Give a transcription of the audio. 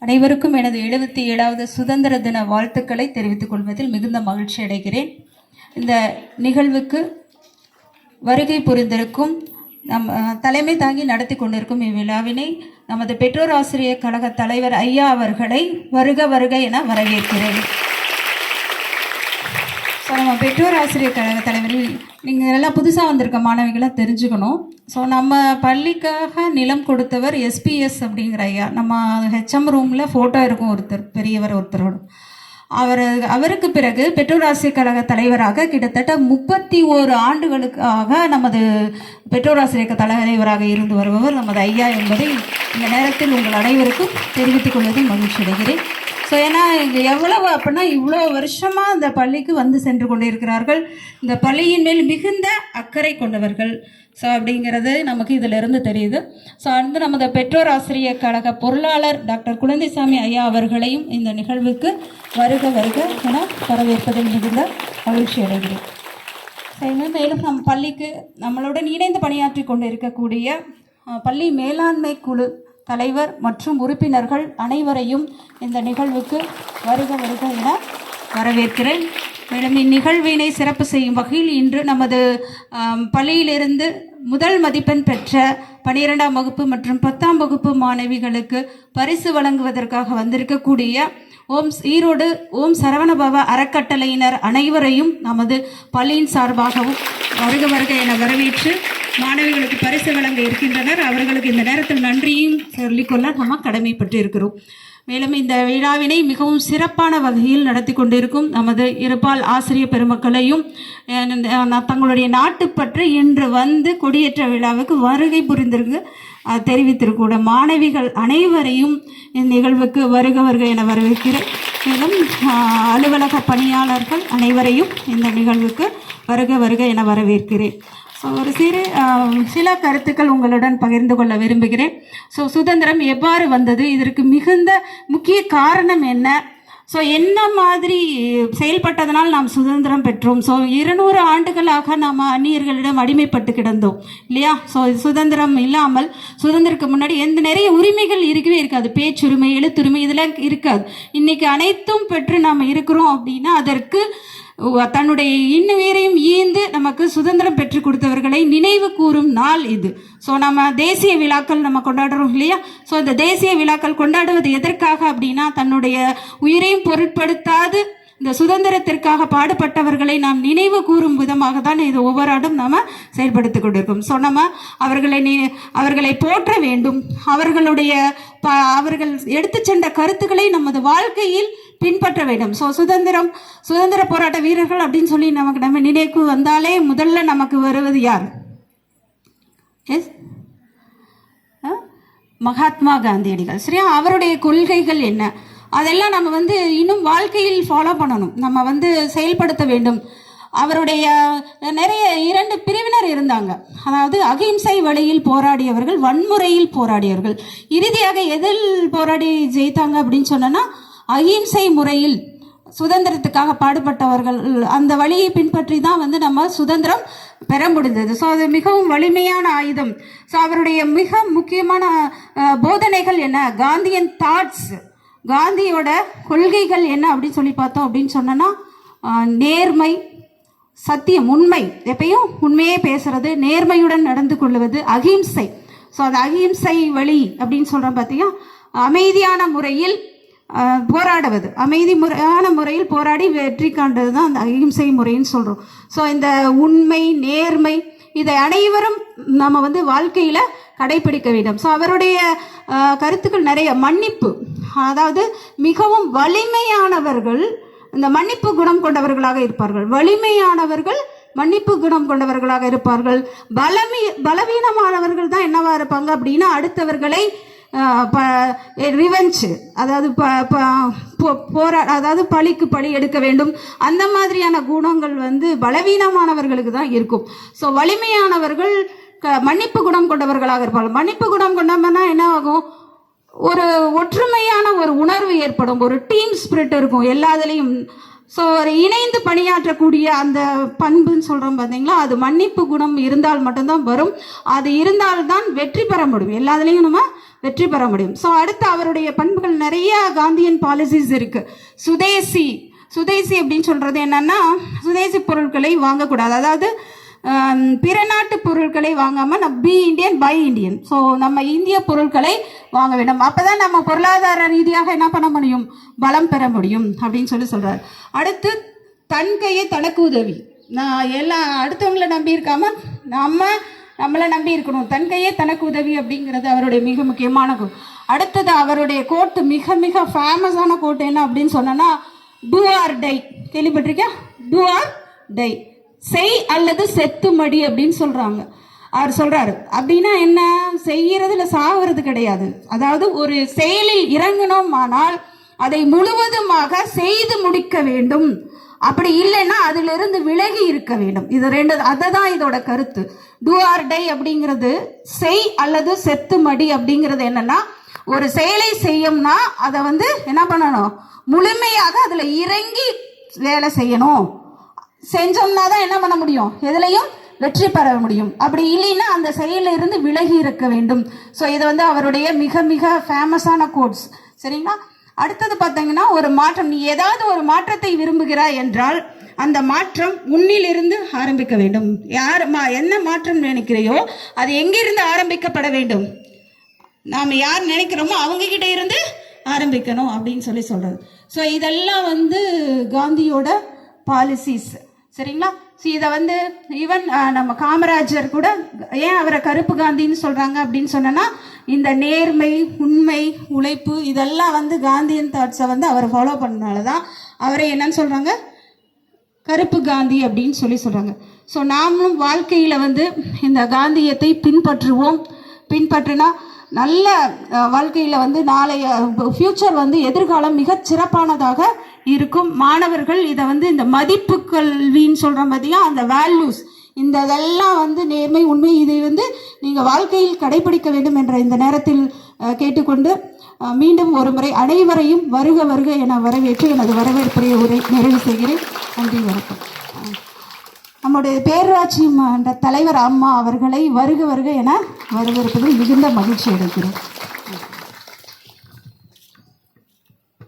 அனைவருக்கும் எனது 77வது சுதந்திர தின வாழ்த்துக்களை தெரிவித்துக் கொள்வதில் மிகுந்த மகிழ்ச்சி அடைகிறேன். இந்த நிகழ்வுக்கு வருகை புரிந்திருக்கும் தலைமை தாங்கி நடத்தி கொண்டிருக்கும் இவ்விழாவினை நமது பெற்றோர் ஆசிரியர் கழக தலைவர் ஐயா அவர்களை வருக வருக என வரவேற்கிறேன். ஸோ நம்ம பெற்றோர் ஆசிரியர் கழக தலைவர்கள் நீங்கள் எல்லாம் புதுசாக வந்திருக்க மாணவிகளாக தெரிஞ்சுக்கணும். ஸோ நம்ம பள்ளிக்காக நிலம் கொடுத்தவர் எஸ்பிஎஸ் அப்படிங்கிற ஐயா. நம்ம ஹெச்எம் ரூமில் ஃபோட்டோ இருக்கும் பெரியவர் ஒருத்தரோட. அவருக்கு பிறகு பெற்றோர் ஆசிரியர் கழக தலைவராக கிட்டத்தட்ட 31 ஆண்டுகளுக்காக நமது பெற்றோர் ஆசிரியர் தலைவராக இருந்து வருபவர் நமது ஐயா என்பதை இந்த நேரத்தில் உங்கள் அனைவருக்கும் தெரிவித்துக் கொள்வதில் மகிழ்ச்சி அடைகிறேன். ஸோ ஏன்னா இங்கே எவ்வளவு அப்படின்னா இவ்வளோ வருஷமாக இந்த பள்ளிக்கு வந்து சென்று கொண்டு இருக்கிறார்கள். இந்த பள்ளியின் மேல் மிகுந்த அக்கறை கொண்டவர்கள். ஸோ அப்படிங்கிறது நமக்கு இதிலிருந்து தெரியுது. ஸோ அடுத்து நமது பெற்றோர் ஆசிரியர் கழக பொருளாளர் டாக்டர் குழந்தைசாமி ஐயா அவர்களையும் இந்த நிகழ்வுக்கு வருக வருக என வரவேற்பதில் மிகுந்த மகிழ்ச்சி அடைகிறேன். மேலும் நம் பள்ளிக்கு நம்மளுடன் இணைந்து பணியாற்றி கொண்டு இருக்கக்கூடிய பள்ளி மேலாண்மை குழு தலைவர் மற்றும் உறுப்பினர்கள் அனைவரையும் இந்த நிகழ்வுக்கு வருக வருக என வரவேற்கிறேன். மேலும் இந்நிகழ்வினை சிறப்பு செய்யும் வகையில் இன்று நமது பள்ளியிலிருந்து முதல் மதிப்பெண் பெற்ற 12ஆம் வகுப்பு மற்றும் 10ஆம் வகுப்பு மாணவிகளுக்கு பரிசு வழங்குவதற்காக வந்திருக்கக்கூடிய ஈரோடு ஓம் சரவணபவ அறக்கட்டளையினர் அனைவரையும் நமது பள்ளியின் சார்பாகவும் வருக வருக என வரவேற்று மாணவிகளுக்கு பரிசு வழங்க இருக்கின்றனர். அவர்களுக்கு இந்த நேரத்தில் நன்றியும் சொல்லிக்கொள்ள நம்ம கடமைப்பட்டு இருக்கிறோம். மேலும் இந்த விழாவினை மிகவும் சிறப்பான வகையில் நடத்தி கொண்டிருக்கும் நமது இருபால் ஆசிரியர் பெருமக்களையும் தங்களுடைய நாட்டுப்பற்று இன்று வந்து கொடியேற்ற விழாவுக்கு வருகை புரிந்திருக்கு தெரிவித்திருக்கூட மாணவிகள் அனைவரையும் இந்நிகழ்வுக்கு வருக வருக என வரவேற்கிறேன். மேலும் அலுவலக பணியாளர்கள் அனைவரையும் இந்த நிகழ்வுக்கு வருக வருக என வரவேற்கிறேன். ஸோ ஒரு சில கருத்துக்கள் உங்களுடன் பகிர்ந்து கொள்ள விரும்புகிறேன். ஸோ சுதந்திரம் எவ்வாறு வந்தது, இதற்கு மிகுந்த முக்கிய காரணம் என்ன, ஸோ என்ன மாதிரி செயல்பட்டதனால் நாம் சுதந்திரம் பெற்றோம். ஸோ 200 ஆண்டுகளாக நாம் அந்நியர்களிடம் அடிமைப்பட்டு கிடந்தோம் இல்லையா. ஸோ சுதந்திரம் இல்லாமல் சுதந்திரத்துக்கு முன்னாடி நிறைய உரிமைகள் இருக்கவே இருக்காது. பேச்சுரிமை, எழுத்துரிமை இதெல்லாம் இருக்காது. இன்றைக்கி அனைத்தும் பெற்று நாம் இருக்கிறோம் அப்படின்னா அதற்கு தன்னுடைய இன்னுயிரையும் ஈந்து நமக்கு சுதந்திரம் பெற்றுக் கொடுத்தவர்களை நினைவு கூறும் நாள் இது. ஸோ நம்ம தேசிய விழாக்கள் நம்ம கொண்டாடுறோம் இல்லையா. ஸோ இந்த தேசிய விழாக்கள் கொண்டாடுவது எதற்காக அப்படின்னா தன்னுடைய உயிரையும் பொருட்படுத்தாது இந்த சுதந்திரத்திற்காக பாடுபட்டவர்களை நாம் நினைவு கூறும் விதமாக தான் இது ஒவ்வொரு ஆண்டும் நாம் செயல்படுத்தி கொண்டிருக்கோம். ஸோ நம்ம அவர்களை போற்ற வேண்டும். அவர்கள் எடுத்து சென்ற கருத்துக்களை நமது வாழ்க்கையில் பின்பற்ற வேண்டும். ஸோ சுதந்திர போராட்ட வீரர்கள் அப்படின்னு சொல்லி நம்ம நினைவு வந்தாலே முதல்ல நமக்கு வருவது யார்? மகாத்மா காந்தியடிகள். சரியா? அவருடைய கொள்கைகள் என்ன அதெல்லாம் நம்ம இன்னும் வாழ்க்கையில் ஃபாலோ பண்ணணும், நம்ம செயல்படுத்த வேண்டும். அவருடைய நிறைய 2 பிரிவினர் இருந்தாங்க. அதாவது அகிம்சை வழியில் போராடியவர்கள், வன்முறையில் போராடியவர்கள். இறுதியாக எதில் போராடி ஜெயித்தாங்க அப்படின்னு சொன்னோன்னா அகிம்சை முறையில் சுதந்திரத்துக்காக பாடுபட்டவர்கள். அந்த வழியை பின்பற்றி தான் நம்ம சுதந்திரம் பெற முடிந்தது. ஸோ அது மிகவும் வலிமையான ஆயுதம். ஸோ அவருடைய மிக முக்கியமான போதனைகள் என்ன, காந்தியன் தாட்ஸ், காந்தியோட கொள்கைகள் என்ன அப்படின்னு சொல்லி பார்த்தோம் அப்படின்னு சொன்னோன்னா நேர்மை, சத்தியம், உண்மை, எப்பயும் உண்மையே பேசுறது, நேர்மையுடன் நடந்து கொள்வது, அகிம்சை. ஸோ அது அகிம்சை வழி அப்படின்னு சொல்கிறோம். பார்த்தீங்கன்னா அமைதியான முறையில் போராடுவது, முறையான முறையில் போராடி வெற்றி காண்றது தான் அந்த அகிம்சை முறைன்னு சொல்கிறோம். ஸோ இந்த உண்மை, நேர்மை இதை அனைவரும் நம்ம வாழ்க்கையில் கடைபிடிக்க வேண்டும். ஸோ அவருடைய கருத்துக்கள் நிறைய. மன்னிப்பு, அதாவது மிகவும் வலிமையானவர்கள் இந்த மன்னிப்பு குணம் கொண்டவர்களாக இருப்பார்கள். வலிமையானவர்கள் மன்னிப்பு குணம் கொண்டவர்களாக இருப்பார்கள். பலவீனமானவர்கள் தான் என்னவா இருப்பாங்க அப்படின்னா அடுத்தவர்களை ரிவெஞ்ச், அதாவது அதாவது பழிக்கு பழி எடுக்க வேண்டும். அந்த மாதிரியான குணங்கள் பலவீனமானவர்களுக்கு தான் இருக்கும். ஸோ வலிமையானவர்கள் மன்னிப்பு குணம் கொண்டவர்களாக இருப்பார்கள். மன்னிப்பு குணம் கொண்டவங்கன்னா என்ன ஆகும், ஒரு ஒற்றுமையான ஒரு உணர்வு ஏற்படும், ஒரு டீம் ஸ்பிரிட் இருக்கும் எல்லாத்துலேயும். ஸோ ஒரு இணைந்து பணியாற்றக்கூடிய அந்த பண்புன்னு சொல்கிறோம் பார்த்தீங்களா, அது மன்னிப்பு குணம் இருந்தால் மட்டும்தான் வரும். அது இருந்தால்தான் வெற்றி பெற முடியும். எல்லாத்துலேயும் நம்ம வெற்றி பெற முடியும். ஸோ அடுத்து அவருடைய பண்புகள் நிறைய காந்தியன் பாலிசிஸ் இருக்கு. சுதேசி சுதேசி அப்படின்னு சொல்றது என்னன்னா, சுதேசி பொருட்களை வாங்கக்கூடாது. அதாவது பிற நாட்டு பொருட்களை வாங்காமல் நம்ம be Indian buy Indian. So நம்ம இந்திய பொருட்களை வாங்க வேண்டும். அப்போ தான் நம்ம பொருளாதார ரீதியாக என்ன பண்ண முடியும், பலம் பெற முடியும் அப்படின்னு சொல்கிறார். அடுத்து தன் கையை தனக்கு உதவி. நான் எல்லாம் அடுத்தவங்களை நம்பி இருக்காமல் நம்மளை நம்பி இருக்கணும். தன் கையே தனக்கு உதவி அப்படிங்கிறது அவருடைய மிக முக்கியமான கோட். அடுத்தது அவருடைய கோட்டு மிக மிக ஃபேமஸான கோட்டு என்ன அப்படின்னு சொன்னோன்னா, டூ ஆர் டை. கேள்விப்பட்டிருக்கேன்? டூ ஆர் டை, செய் அல்லது செத்து மடி அப்படின்னு சொல்கிறாங்க. அவர் சொல்கிறாரு அப்படின்னா என்ன, செய்யறதுல சாகிறது கிடையாது. அதாவது ஒரு செயலில் இறங்கணும் ஆனால் அதை முழுவதுமாக செய்து முடிக்க வேண்டும். அப்படி இல்லைன்னா அதிலிருந்து விலகி இருக்க வேண்டும். இது ரெண்டு, அதை தான் இதோட கருத்து. டூ ஆர் டை அப்படிங்கிறது செய் அல்லது செத்து மடி அப்படிங்கிறது என்னன்னா, ஒரு செயலை செய்யும்னா அதை என்ன பண்ணணும், முழுமையாக அதில் இறங்கி வேலை செய்யணும். செஞ்சோம்னா தான் என்ன பண்ண முடியும், எதுலையும் வெற்றி பெற முடியும். அப்படி இல்லைன்னா அந்த செயலிலிருந்து விலகி இருக்க வேண்டும். ஸோ இது அவருடைய மிக மிக ஃபேமஸான கோட்ஸ். சரிங்களா? அடுத்தது பார்த்தீங்கன்னா, ஒரு மாற்றம். நீ ஏதாவது ஒரு மாற்றத்தை விரும்புகிறாய் என்றால் அந்த மாற்றம் உன்னிலிருந்து ஆரம்பிக்க வேண்டும். என்ன மாற்றம் நினைக்கிறையோ அது எங்கிருந்து ஆரம்பிக்கப்பட வேண்டும், நாம் யார் நினைக்கிறோமோ அவங்கக்கிட்ட இருந்து ஆரம்பிக்கணும் அப்படின்னு சொல்கிறது. ஸோ இதெல்லாம் காந்தியோட பாலிசிஸ். சரிங்களா? ஸோ இதை ஈவன் நம்ம காமராஜர் கூட ஏன் அவரை கருப்பு காந்தின்னு சொல்கிறாங்க அப்படின்னு சொன்னோன்னா, இந்த நேர்மை, உண்மை, உழைப்பு இதெல்லாம் காந்தியன் தாட்ஸை அவர் ஃபாலோ பண்ணனால தான் அவரை என்னன்னு சொல்கிறாங்க, கருப்பு காந்தி அப்படின்னு சொல்கிறாங்க. ஸோ நாமளும் வாழ்க்கையில் இந்த காந்தியத்தை பின்பற்றினா நல்ல வாழ்க்கையில் நாளைய ஃப்யூச்சர் எதிர்காலம் மிகச் சிறப்பானதாக இருக்கும். மாணவர்கள் இதை இந்த மதிப்பு கல்வின்னு சொல்கிற மாதிரியா, அந்த வேல்யூஸ், இந்த இதெல்லாம் நேர்மை, உண்மை, இதை நீங்கள் வாழ்க்கையில் கடைபிடிக்க வேண்டும் என்ற இந்த நேரத்தில் கேட்டுக்கொண்டு மீண்டும் ஒரு முறை அனைவரையும் வருக வருக என வரவேற்று எனது வரவேற்புடைய உரை நிறைவு செய்கிறேன். நன்றி, வணக்கம். நம்முடைய பேரூராட்சி மன்ற தலைவர் அம்மா அவர்களை வருக வருக என வரவேற்பதில் மிகுந்த மகிழ்ச்சி அடைகிறேன்.